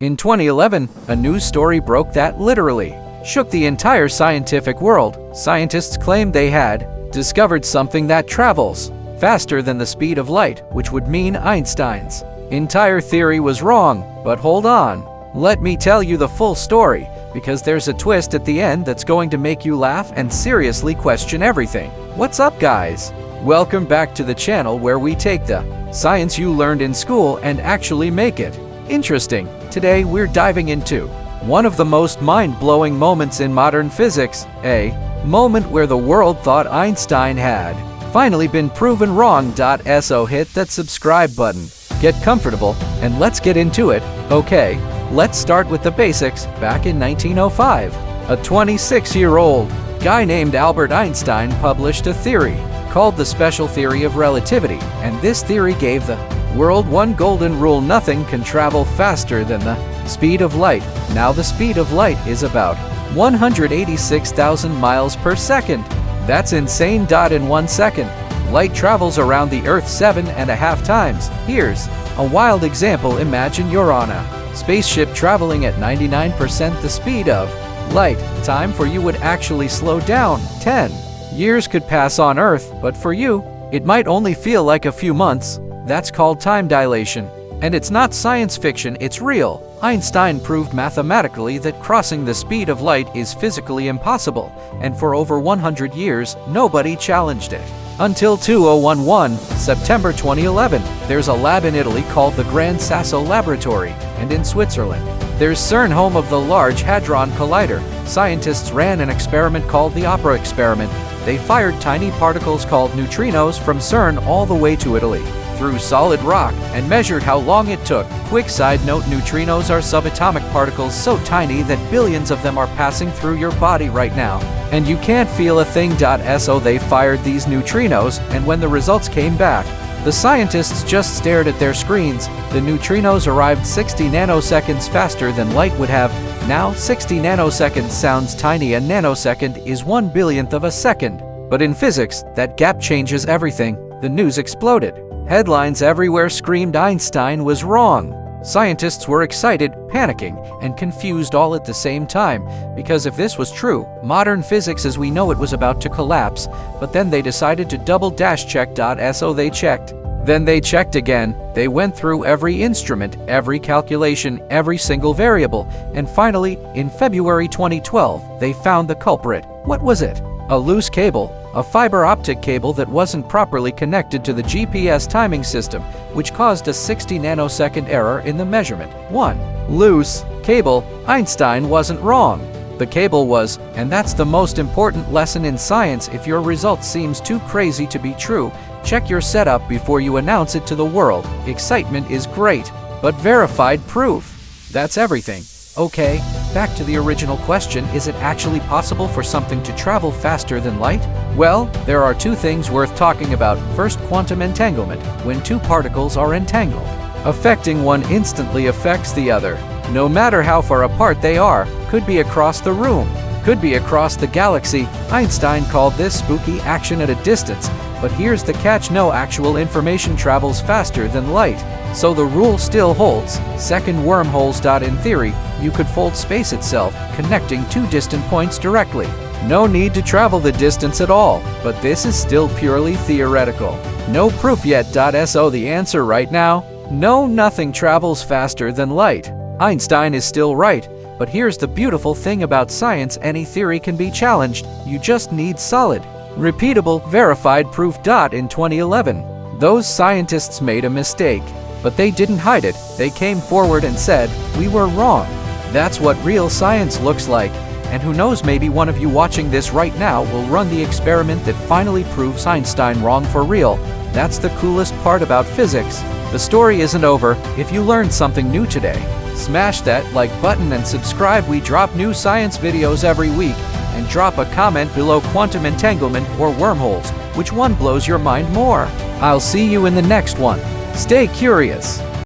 In 2011, a news story broke that literally shook the entire scientific world. Scientists claimed they had discovered something that travels faster than the speed of light, which would mean Einstein's entire theory was wrong. But hold on, let me tell you the full story, because there's a twist at the end that's going to make you laugh and seriously question everything. What's up, guys? Welcome back to the channel where we take the science you learned in school and actually make it interesting. Today we're diving into one of the most mind-blowing moments in modern physics, a moment where the world thought Einstein had finally been proven wrong. So hit that subscribe button, get comfortable, and let's get into it. Okay, let's start with the basics. Back in 1905, a 26-year-old guy named Albert Einstein published a theory called the special theory of relativity, and this theory gave the world one golden rule: nothing can travel faster than the speed of light. Now the speed of light is about 186,000 miles per second. That's insane. In 1 second, light travels around the Earth 7.5 times. Here's a wild example. Imagine you're on a spaceship traveling at 99% the speed of light. Time for you would actually slow down. 10 years could pass on Earth, but for you, it might only feel like a few months. That's called time dilation. And it's not science fiction, it's real. Einstein proved mathematically that crossing the speed of light is physically impossible, and for over 100 years, nobody challenged it. Until 2011, September 2011, there's a lab in Italy called the Gran Sasso Laboratory, and in Switzerland, there's CERN, home of the Large Hadron Collider. Scientists ran an experiment called the Opera experiment. They fired tiny particles called neutrinos from CERN all the way to Italy through solid rock and measured how long it took. Quick side note: neutrinos are subatomic particles so tiny that billions of them are passing through your body right now, and you can't feel a thing. So they fired these neutrinos, and when the results came back, the scientists just stared at their screens. The neutrinos arrived 60 nanoseconds faster than light would have. Now 60 nanoseconds sounds tiny. A nanosecond is 1/billionth of a second. But in physics, that gap changes everything. The news exploded. Headlines everywhere screamed Einstein was wrong. Scientists were excited, panicking, and confused all at the same time, because if this was true, modern physics as we know it was about to collapse. But then they decided to double-check. So they checked. Then they checked again. They went through every instrument, every calculation, every single variable, and finally, in February 2012, they found the culprit. What was it? A loose cable, a fiber optic cable that wasn't properly connected to the GPS timing system, which caused a 60 nanosecond error in the measurement. 1. Loose cable. Einstein wasn't wrong. The cable was, and that's the most important lesson in science. If your result seems too crazy to be true, check your setup before you announce it to the world. Excitement is great, but verified proof, that's everything. Okay, back to the original question: is it actually possible for something to travel faster than light? Well, there are two things worth talking about. First, quantum entanglement. When two particles are entangled, affecting one instantly affects the other, no matter how far apart they are. Could be across the room, could be across the galaxy. Einstein called this spooky action at a distance. But here's the catch: no actual information travels faster than light. So the rule still holds. Second, wormholes. In theory, you could fold space itself, connecting two distant points directly. No need to travel the distance at all. But this is still purely theoretical. No proof yet. So the answer right now: no, nothing travels faster than light. Einstein is still right. But here's the beautiful thing about science: any theory can be challenged. You just need solid, repeatable, verified proof. In 2011, those scientists made a mistake, but they didn't hide it. They came forward and said, "We were wrong." That's what real science looks like. And who knows, maybe one of you watching this right now will run the experiment that finally proves Einstein wrong for real. That's the coolest part about physics. The story isn't over. If you learned something new today, smash that like button and subscribe. We drop new science videos every week. And drop a comment below: quantum entanglement or wormholes. Which one blows your mind more? I'll see you in the next one. Stay curious.